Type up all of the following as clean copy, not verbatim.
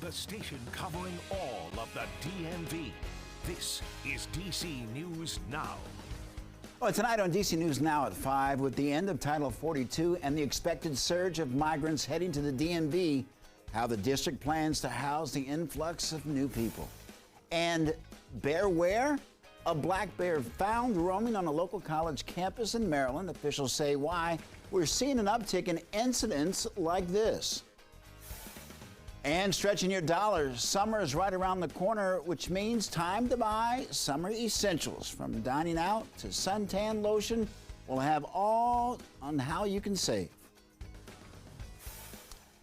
the station covering all of the DMV. This is DC News Now. Well, tonight on DC News Now at 5, with the end of Title 42 and the expected surge of migrants heading to the DMV, how the district plans to house the influx of new people. And bear where? A black bear found roaming on a local college campus in Maryland. Officials say why we're seeing an uptick in incidents like this. And stretching your dollars, summer is right around the corner, which means time to buy summer essentials. From dining out to suntan lotion, we'll have all on how you can save.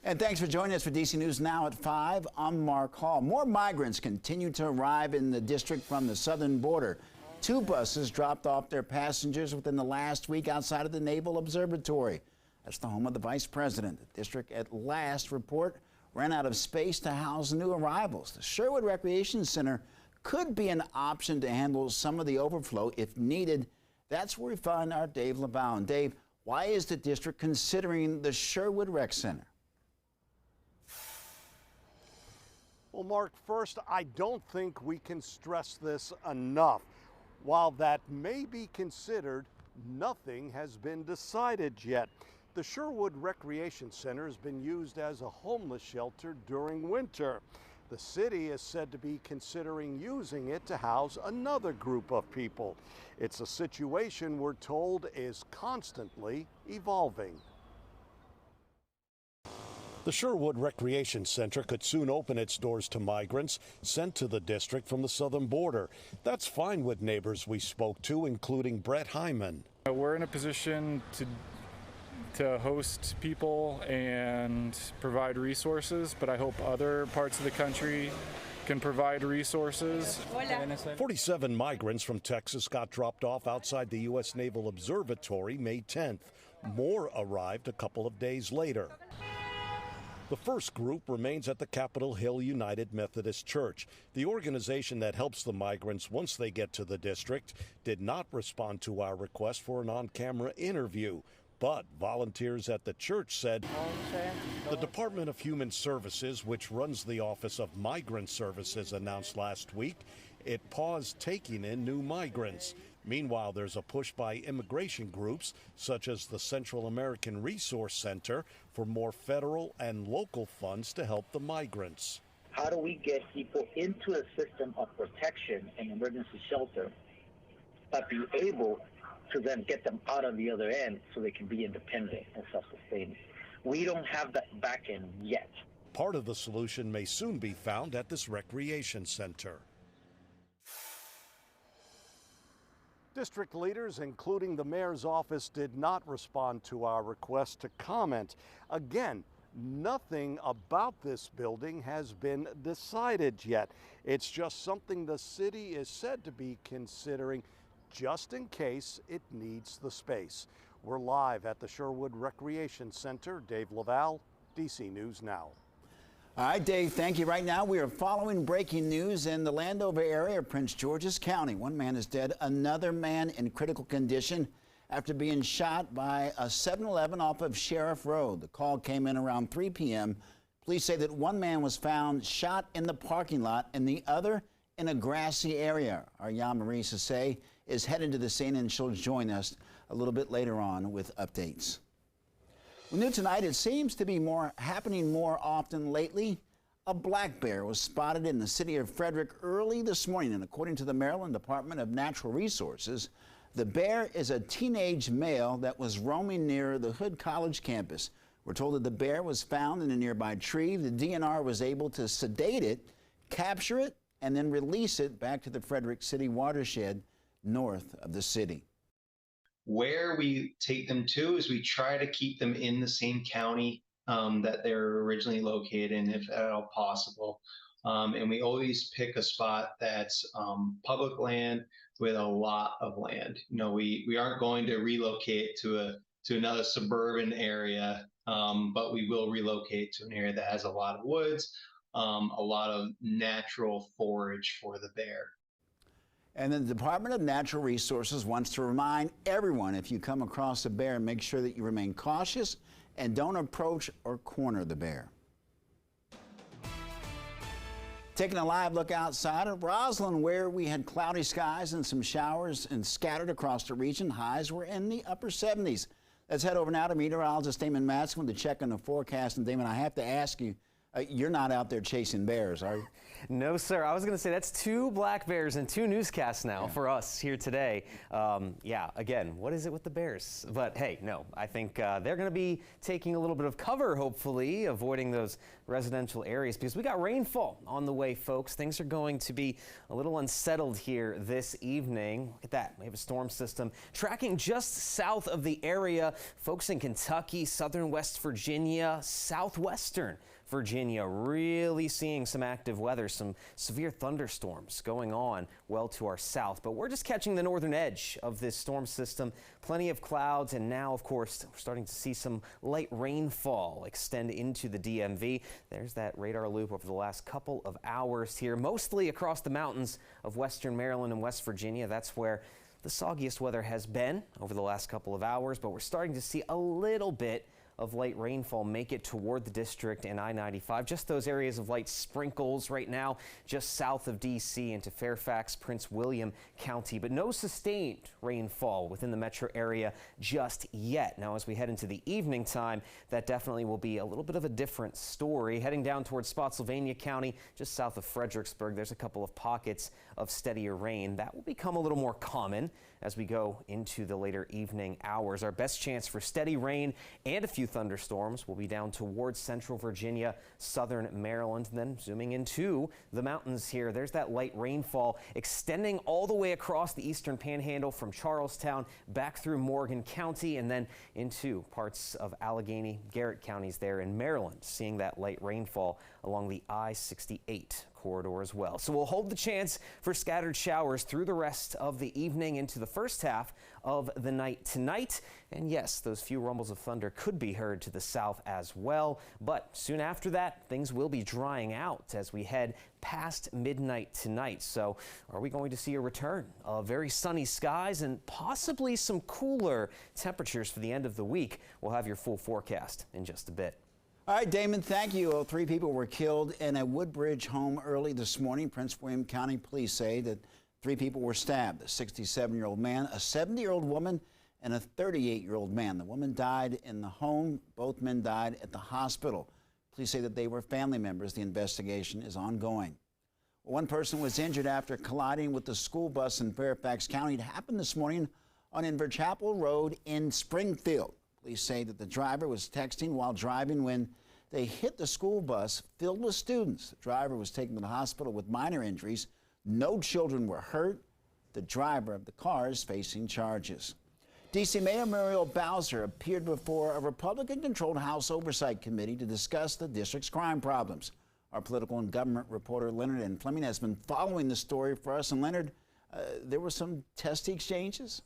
And thanks for joining us for DC News Now at 5. I'm Mark Hall. More migrants continue to arrive in the district from the southern border. 2 buses dropped off their passengers within the last week outside of the Naval Observatory. That's the home of the vice president. The district at last report ran out of space to house new arrivals. The Sherwood Recreation Center could be an option to handle some of the overflow if needed. That's where we find our Dave Laval. And Dave, why is the district considering the Sherwood Rec Center? Well, Mark, first, I don't think we can stress this enough. While that may be considered, nothing has been decided yet. The Sherwood Recreation Center has been used as a homeless shelter during winter. The city is said to be considering using it to house another group of people. It's a situation we're told is constantly evolving. The Sherwood Recreation Center could soon open its doors to migrants sent to the district from the southern border. That's fine with neighbors we spoke to, including Brett Hyman. We're in a position to host people and provide resources, but I hope other parts of the country can provide resources. 47 migrants from Texas got dropped off outside the U.S. Naval Observatory May 10th. More arrived a couple of days later. The first group remains at the Capitol Hill United Methodist Church. The organization that helps the migrants once they get to the district did not respond to our request for an on-camera interview. But volunteers at the church said the Department of Human Services, which runs the Office of Migrant Services, announced last week it paused taking in new migrants. Meanwhile, there's a push by immigration groups such as the Central American Resource Center for more federal and local funds to help the migrants. How do we get people into a system of protection and emergency shelter, but be able to then get them out on the other end so they can be independent and self-sustaining? We don't have that back end yet. Part of the solution may soon be found at this recreation center. District leaders, including the mayor's office, did not respond to our request to comment. Again, nothing about this building has been decided yet. It's just something the city is said to be considering just in case it needs the space. We're live at the Sherwood Recreation Center. Dave Laval, DC News Now. All right, Dave, thank you. Right now, we are following breaking news in the Landover area of Prince George's County. One man is dead, another man in critical condition after being shot by a 7-Eleven off of Sheriff Road. The call came in around 3 p.m. Police say that one man was found shot in the parking lot and the other in a grassy area. Our Jan Marie Sase is headed to the scene, and she'll join us a little bit later on with updates. New tonight, it seems to be happening more often lately. A black bear was spotted in the city of Frederick early this morning, and according to the Maryland Department of Natural Resources, the bear is a teenage male that was roaming near the Hood College campus. We're told that the bear was found in a nearby tree. The DNR was able to sedate it, capture it, and then release it back to the Frederick City watershed north of the city. Where we take them to is we try to keep them in the same county that they're originally located in, if at all possible. And we always pick a spot that's public land with a lot of land. You know, we aren't going to relocate to another suburban area, but we will relocate to an area that has a lot of woods, a lot of natural forage for the bear. And the Department of Natural Resources wants to remind everyone, if you come across a bear, make sure that you remain cautious and don't approach or corner the bear. Taking a live look outside at Roslyn, where we had cloudy skies and some showers and scattered across the region. Highs were in the upper 70s. Let's head over now to meteorologist Damon Matson with the check on the forecast. And Damon, I have to ask you, you're not out there chasing bears, are you? No, sir. I was going to say that's 2 black bears and 2 newscasts now for us here today. Yeah, again, what is it with the bears? But hey, no, I think they're going to be taking a little bit of cover, hopefully, avoiding those residential areas because we got rainfall on the way, folks. Things are going to be a little unsettled here this evening. Look at that. We have a storm system tracking just south of the area. Folks in Kentucky, southern West Virginia, southwestern Virginia, really seeing some active weather, some severe thunderstorms going on well to our south. But we're just catching the northern edge of this storm system. Plenty of clouds, and now, of course, we're starting to see some light rainfall extend into the DMV. There's that radar loop over the last couple of hours here, mostly across the mountains of western Maryland and West Virginia. That's where the soggiest weather has been over the last couple of hours, but we're starting to see a little bit of light rainfall make it toward the district and I-95. Just those areas of light sprinkles right now just south of D.C. into Fairfax, Prince William County, but no sustained rainfall within the metro area just yet. Now, as we head into the evening time, that definitely will be a little bit of a different story. Heading down towards Spotsylvania County, just south of Fredericksburg, there's a couple of pockets of steadier rain. That will become a little more common as we go into the later evening hours. Our best chance for steady rain and a few thunderstorms will be down towards central Virginia, southern Maryland, and then zooming into the mountains here. There's that light rainfall extending all the way across the eastern panhandle from Charlestown back through Morgan County and then into parts of Allegheny, Garrett counties there in Maryland, seeing that light rainfall along the I-68 corridor as well. So we'll hold the chance for scattered showers through the rest of the evening into the first half of the night tonight. And yes, those few rumbles of thunder could be heard to the south as well. But soon after that, things will be drying out as we head past midnight tonight. So are we going to see a return of very sunny skies and possibly some cooler temperatures for the end of the week? We'll have your full forecast in just a bit. All right, Damon, thank you. 3 people were killed in a Woodbridge home early this morning. Prince William County police say that 3 people were stabbed, a 67-year-old man, a 70-year-old woman, and a 38-year-old man. The woman died in the home. Both men died at the hospital. Police say that they were family members. The investigation is ongoing. One person was injured after colliding with the school bus in Fairfax County. It happened this morning on Inver Chapel Road in Springfield. Police say that the driver was texting while driving when they hit the school bus filled with students. The driver was taken to the hospital with minor injuries. No children were hurt. The driver of the car is facing charges. D.C. Mayor Muriel Bowser appeared before a Republican-controlled House Oversight Committee to discuss the district's crime problems. Our political and government reporter Leonard N. Fleming has been following the story for us. And Leonard, there were some testy exchanges?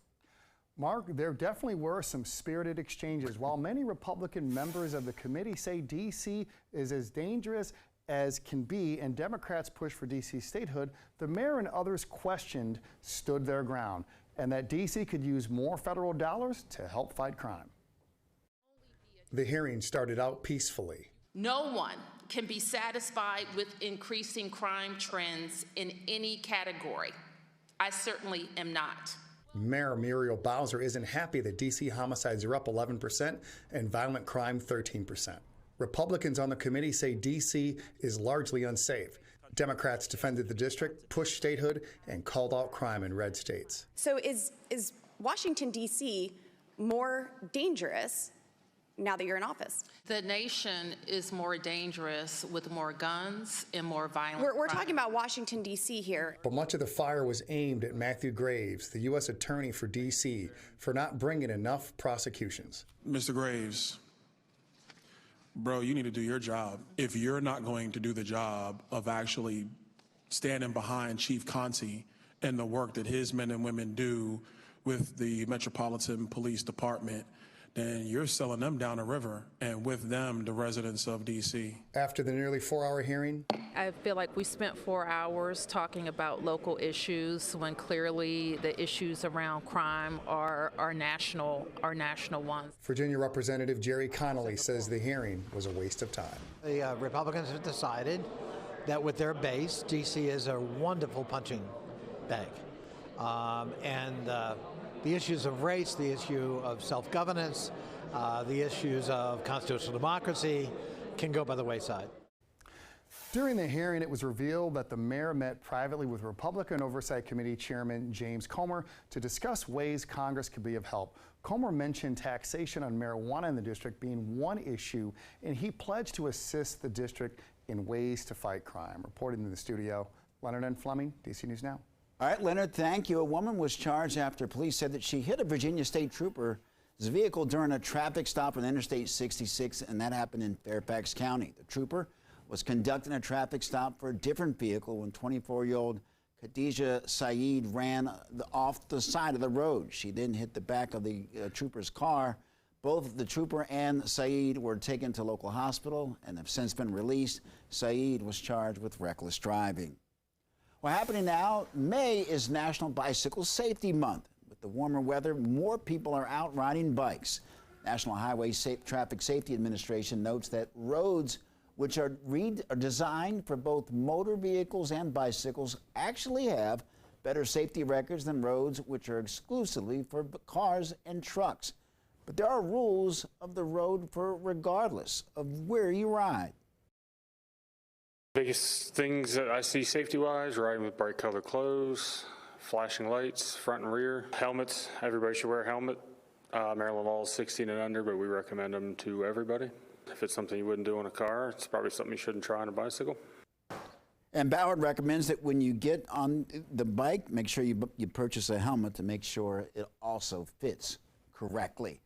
Mark, there definitely were some spirited exchanges. While many Republican members of the committee say D.C. is as dangerous as can be and Democrats push for D.C. statehood, the mayor and others questioned stood their ground and that D.C. could use more federal dollars to help fight crime. The hearing started out peacefully. No one can be satisfied with increasing crime trends in any category. I certainly am not. Mayor Muriel Bowser isn't happy that D.C. homicides are up 11% and violent crime 13%. Republicans on the committee say D.C. is largely unsafe. Democrats defended the district, pushed statehood, and called out crime in red states. So is Washington, D.C. more dangerous now that you're in office? The nation is more dangerous with more guns and more violent. We're talking about Washington, D.C. here. But much of the fire was aimed at Matthew Graves, the U.S. attorney for D.C., for not bringing enough prosecutions. Mr. Graves, bro, you need to do your job. If you're not going to do the job of actually standing behind Chief Conte and the work that his men and women do with the Metropolitan Police Department, then you're selling them down the river, and with them, the residents of D.C. After the nearly 4-hour hearing, I feel like we spent 4 hours talking about local issues when clearly the issues around crime are national ones. Virginia Representative Jerry Connolly says the hearing was a waste of time. The Republicans have decided that with their base, DC is a wonderful punching bag. The issues of race, the issue of self-governance, the issues of constitutional democracy can go by the wayside. During the hearing, it was revealed that the mayor met privately with Republican Oversight Committee Chairman James Comer to discuss ways Congress could be of help. Comer mentioned taxation on marijuana in the district being one issue, and he pledged to assist the district in ways to fight crime. Reporting in the studio, Leonard N. Fleming, DC News Now. All right, Leonard, thank you. A woman was charged after police said that she hit a Virginia State Trooper's vehicle during a traffic stop on Interstate 66, and that happened in Fairfax County. The trooper was conducting a traffic stop for a different vehicle when 24-year-old Khadijah Saeed ran off the side of the road. She then hit the back of the trooper's car. Both the trooper and Saeed were taken to local hospital and have since been released. Saeed was charged with reckless driving. Well, happening now, May is National Bicycle Safety Month. With the warmer weather, more people are out riding bikes. National Highway Traffic Safety Administration notes that roads which are designed for both motor vehicles and bicycles actually have better safety records than roads which are exclusively for cars and trucks. But there are rules of the road for regardless of where you ride. Biggest things that I see safety-wise, riding with bright colored clothes, flashing lights, front and rear, helmets. Everybody should wear a helmet. Maryland law is 16 and under, but we recommend them to everybody. If it's something you wouldn't do on a car, it's probably something you shouldn't try on a bicycle. And Ballard recommends that when you get on the bike, make sure you purchase a helmet to make sure it also fits correctly.